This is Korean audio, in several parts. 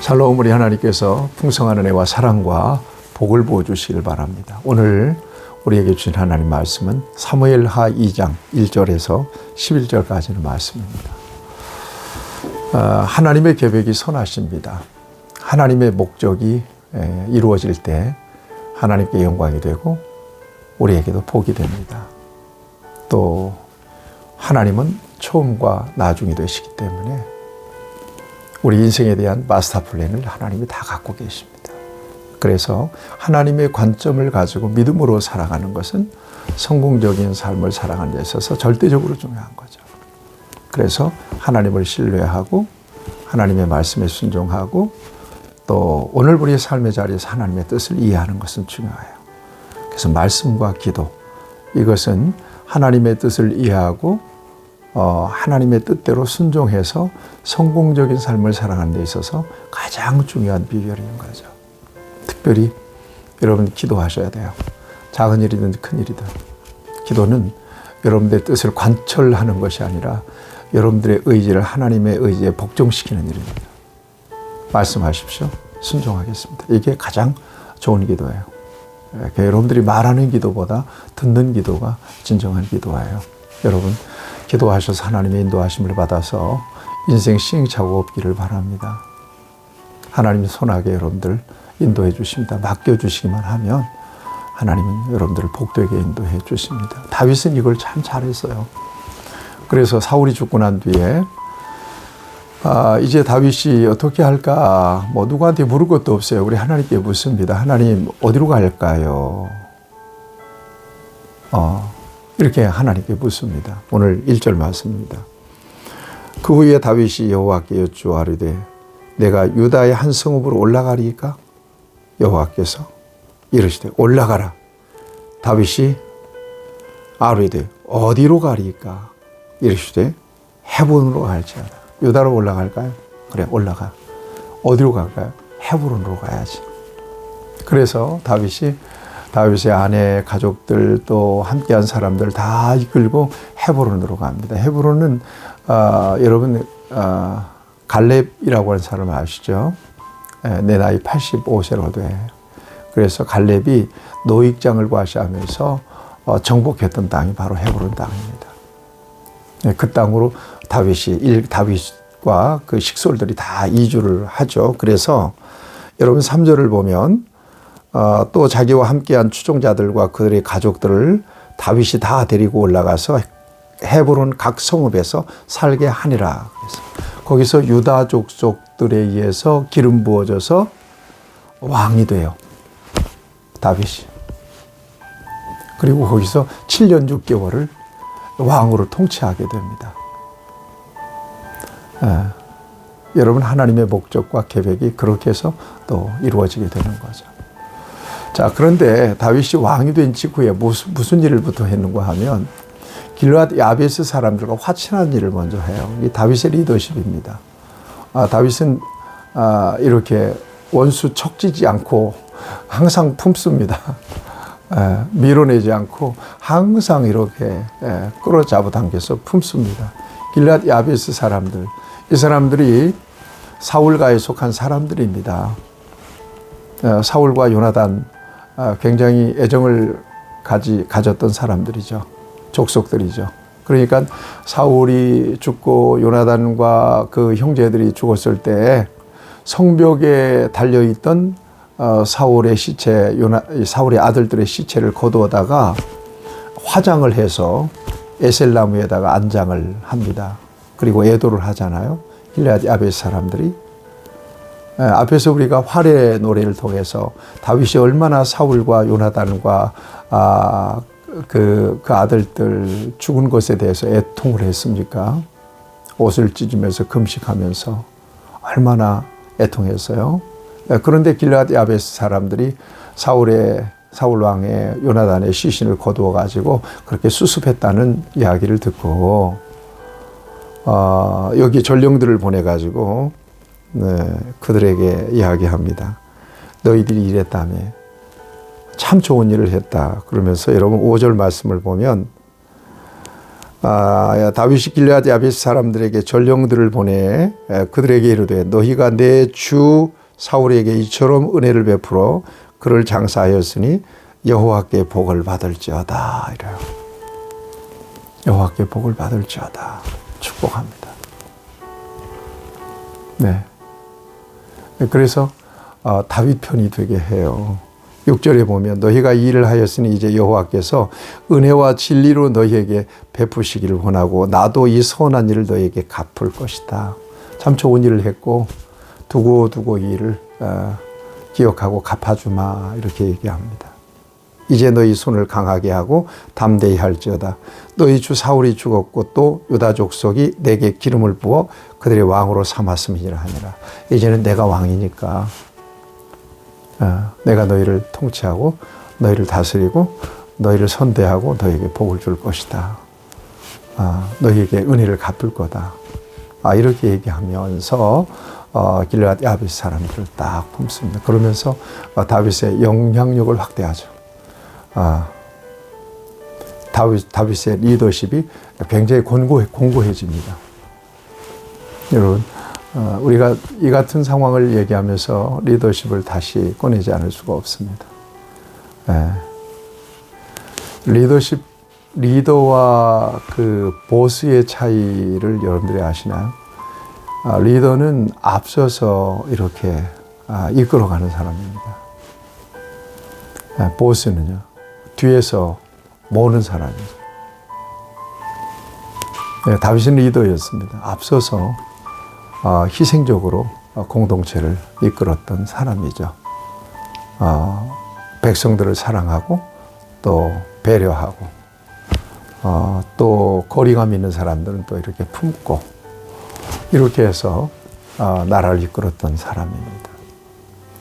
샬롬, 우리 하나님께서 풍성한 은혜와 사랑과 복을 부어주시길 바랍니다. 오늘 우리에게 주신 하나님 말씀은 사무엘하 2장 1절에서 11절까지의 말씀입니다. 하나님의 계획이 선하십니다. 하나님의 목적이 이루어질 때 하나님께 영광이 되고 우리에게도 복이 됩니다. 또 하나님은 처음과 나중이 되시기 때문에 우리 인생에 대한 마스터 플랜을 하나님이 다 갖고 계십니다. 그래서 하나님의 관점을 가지고 믿음으로 살아가는 것은 성공적인 삶을 살아가는 데 있어서 절대적으로 중요한 거죠. 그래서 하나님을 신뢰하고 하나님의 말씀에 순종하고 또 오늘 우리의 삶의 자리에서 하나님의 뜻을 이해하는 것은 중요해요. 그래서 말씀과 기도, 이것은 하나님의 뜻을 이해하고 하나님의 뜻대로 순종해서 성공적인 삶을 살아가는 데 있어서 가장 중요한 비결인 거죠. 특별히 여러분 기도하셔야 돼요. 작은 일이든 큰 일이든. 기도는 여러분들의 뜻을 관철하는 것이 아니라 여러분들의 의지를 하나님의 의지에 복종시키는 일입니다. 말씀하십시오. 순종하겠습니다. 이게 가장 좋은 기도예요. 여러분들이 말하는 기도보다 듣는 기도가 진정한 기도예요. 여러분 기도하셔서 하나님의 인도하심을 받아서 인생 시행착오가 없기를 바랍니다. 하나님의 손아귀에 여러분들 인도해 주십니다. 맡겨주시기만 하면 하나님은 여러분들을 복되게 인도해 주십니다. 다윗은 이걸 참 잘했어요. 그래서 사울이 죽고 난 뒤에 이제 다윗이 어떻게 할까? 누구한테 물을 것도 없어요. 우리 하나님께 묻습니다. 하나님 어디로 갈까요? 이렇게 하나님께 묻습니다. 오늘 1절 말씀입니다. 그 후에 다윗이 여호와께 여쭈아르되 내가 유다의 한 성읍으로 올라가리까? 여호와께서 이르시되 올라가라. 다윗이 아르되 어디로 가리까? 이르시되 헤브론으로 갈지어다. 유다로 올라갈까요? 그래, 올라가. 어디로 갈까요? 헤브론으로 가야지. 그래서 다윗의 아내, 가족들 또 함께한 사람들 다 이끌고 헤브론으로 갑니다. 헤브론은 여러분 갈렙이라고 하는 사람 아시죠? 내 나이 85세로 돼. 그래서 갈렙이 노익장을 과시하면서 정복했던 땅이 바로 헤브론 땅입니다. 그 땅으로 다윗과 그 식솔들이 다 이주를 하죠. 그래서 여러분 3절을 보면 또 자기와 함께한 추종자들과 그들의 가족들을 다윗이 다 데리고 올라가서 헤브론 각 성읍에서 살게 하니라. 그래서 거기서 유다 족속들에 의해서 기름 부어져서 왕이 돼요. 다윗이. 그리고 거기서 7년 6개월을 왕으로 통치하게 됩니다. 여러분 하나님의 목적과 계획이 그렇게 해서 또 이루어지게 되는 거죠. 자, 그런데 다윗이 왕이 된 직후에 무슨 일을부터 했는가 하면 길르앗 야베스 사람들과 화친한 일을 먼저 해요. 이게 다윗의 리더십입니다. 다윗은 이렇게 원수 척지지 않고 항상 품습니다. 밀어내지 않고 항상 이렇게 끌어잡아당겨서 품습니다. 길르앗 야베스 사람들, 이 사람들이 사울가에 속한 사람들입니다. 사울과 요나단 굉장히 애정을 가졌던 사람들이죠. 족속들이죠. 그러니까 사울이 죽고 요나단과 그 형제들이 죽었을 때 성벽에 달려있던 사울의 시체, 사울의 아들들의 시체를 거두어다가 화장을 해서 에셀나무에다가 안장을 합니다. 그리고 애도를 하잖아요. 길르앗 야베스 사람들이. 앞에서 우리가 활의 노래를 통해서 다윗이 얼마나 사울과 요나단과 그 아들들 죽은 것에 대해서 애통을 했습니까? 옷을 찢으면서 금식하면서 얼마나 애통했어요. 그런데 길르앗 야베스 사람들이 사울 왕의 요나단의 시신을 거두어 가지고 그렇게 수습했다는 이야기를 듣고 여기 전령들을 보내 가지고 그들에게 이야기합니다. 너희들이 이랬다며 참 좋은 일을 했다. 그러면서 여러분 5절 말씀을 보면 다윗이 길르앗 야베스 사람들에게 전령들을 보내 그들에게 이르되 너희가 내 주 사울에게 이처럼 은혜를 베풀어 그를 장사하였으니 여호와께 복을 받을지어다 이래요. 여호와께 복을 받을지어다 축복합니다. 네. 그래서 다윗 편이 되게 해요. 6절에 보면 너희가 이 일을 하였으니 이제 여호와께서 은혜와 진리로 너희에게 베푸시기를 원하고 나도 이 선한 일을 너희에게 갚을 것이다. 참 좋은 일을 했고 두고 이 일을 기억하고 갚아주마 이렇게 얘기합니다. 이제 너희 손을 강하게 하고 담대히 할지어다. 너희 주 사울이 죽었고 또 유다 족속이 내게 기름을 부어 그들의 왕으로 삼았음이니라 하니라. 이제는 내가 왕이니까 내가 너희를 통치하고 너희를 다스리고 너희를 선대하고 너희에게 복을 줄 것이다. 너희에게 은혜를 갚을 거다. 이렇게 얘기하면서 길르앗 야베스 사람들을 딱 품습니다. 그러면서 다윗의 영향력을 확대하죠. 다윗의 리더십이 굉장히 공고해집니다. 여러분, 우리가 이 같은 상황을 얘기하면서 리더십을 다시 꺼내지 않을 수가 없습니다. 리더와 그 보스의 차이를 여러분들이 아시나요? 리더는 앞서서 이렇게 이끌어가는 사람입니다. 보스는요, 뒤에서 모는 사람이죠. 다윗은 리더였습니다. 앞서서 희생적으로 공동체를 이끌었던 사람이죠. 백성들을 사랑하고 또 배려하고 또 거리감 있는 사람들은 또 이렇게 품고 이렇게 해서 나라를 이끌었던 사람입니다.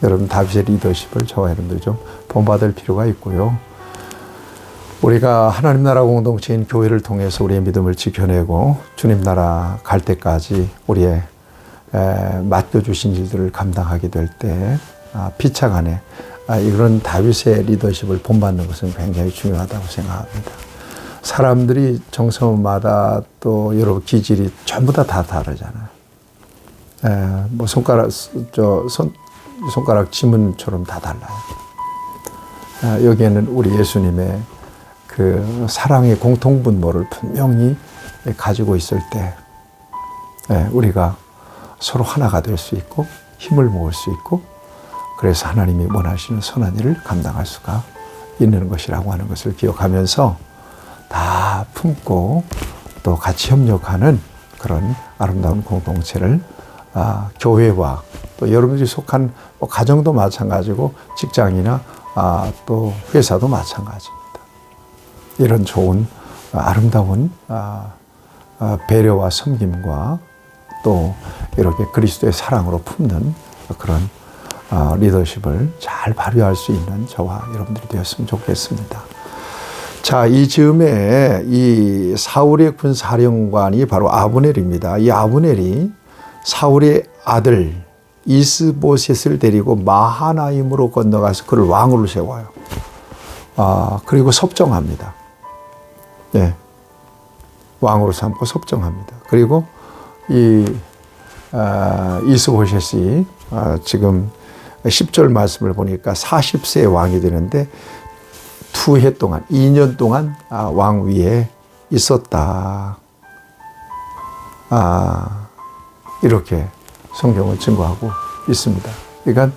여러분 다윗의 리더십을 저와 여러분들 좀 본받을 필요가 있고요. 우리가 하나님 나라 공동체인 교회를 통해서 우리의 믿음을 지켜내고 주님 나라 갈 때까지 우리의 맡겨주신 일들을 감당하게 될 때 피차 간에 이런 다윗의 리더십을 본받는 것은 굉장히 중요하다고 생각합니다. 사람들이 정서마다 또 여러 기질이 전부 다 다르잖아요. 뭐 손가락 지문처럼 다 달라요. 여기에는 우리 예수님의 그 사랑의 공통분모를 분명히 가지고 있을 때 우리가 서로 하나가 될 수 있고 힘을 모을 수 있고 그래서 하나님이 원하시는 선한 일을 감당할 수가 있는 것이라고 하는 것을 기억하면서 다 품고 또 같이 협력하는 그런 아름다운 공동체를 교회와 또 여러분들이 속한 가정도 마찬가지고 직장이나 또 회사도 마찬가지입니다. 이런 좋은 아름다운 배려와 섬김과 또 이렇게 그리스도의 사랑으로 품는 그런 리더십을 잘 발휘할 수 있는 저와 여러분들이 되었으면 좋겠습니다. 자, 이 즈음에 이 사울의 군사령관이 바로 아브넬입니다. 이 아브넬이 사울의 아들 이스보셋을 데리고 마하나임으로 건너가서 그를 왕으로 세워요. 그리고 섭정합니다. 네. 왕으로 삼고 섭정합니다. 그리고 이 이스보셋이 지금 10절 말씀을 보니까 40세의 왕이 되는데 2해 동안, 2년 동안 왕 위에 있었다. 이렇게 성경은 증거하고 있습니다. 그러니까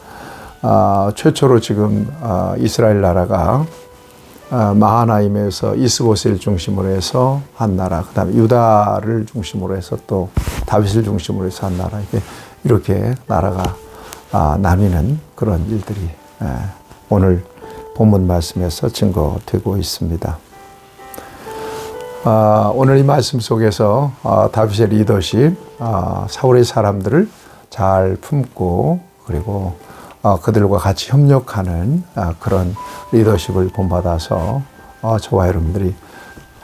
최초로 지금 이스라엘 나라가 마하나임에서 이스보셋을 중심으로 해서 한 나라, 그 다음에 유다를 중심으로 해서 또 다윗을 중심으로 해서 한 나라, 이렇게 나라가 나뉘는 그런 일들이 오늘 본문 말씀에서 증거되고 있습니다. 오늘 이 말씀 속에서 다윗의 리더십, 사울의 사람들을 잘 품고 그리고 그들과 같이 협력하는 그런 리더십을 본받아서 저와 여러분들이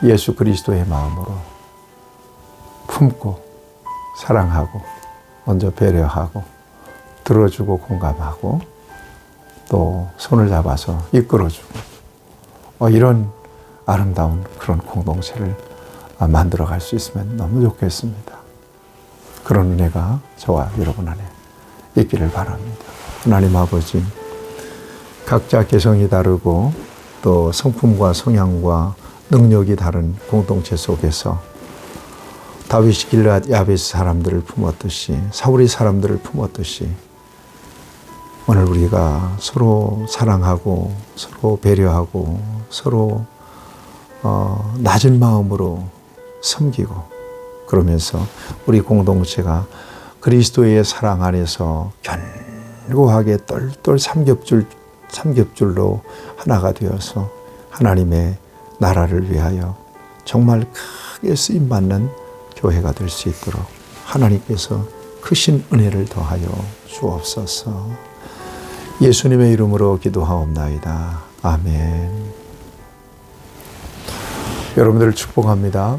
예수 그리스도의 마음으로 품고 사랑하고 먼저 배려하고 들어주고 공감하고 또 손을 잡아서 이끌어주고 이런 아름다운 그런 공동체를 만들어 갈 수 있으면 너무 좋겠습니다. 그런 은혜가 저와 여러분 안에 있기를 바랍니다. 하나님 아버지, 각자 개성이 다르고 또 성품과 성향과 능력이 다른 공동체 속에서 다윗이 길앗 야베스 사람들을 품었듯이, 사울이 사람들을 품었듯이 오늘 우리가 서로 사랑하고 서로 배려하고 서로 낮은 마음으로 섬기고, 그러면서 우리 공동체가 그리스도의 사랑 안에서 견고하게 똘똘 삼겹줄로 하나가 되어서 하나님의 나라를 위하여 정말 크게 쓰임받는 교회가 될 수 있도록 하나님께서 크신 은혜를 더하여 주옵소서. 예수님의 이름으로 기도하옵나이다. 아멘. 여러분들을 축복합니다.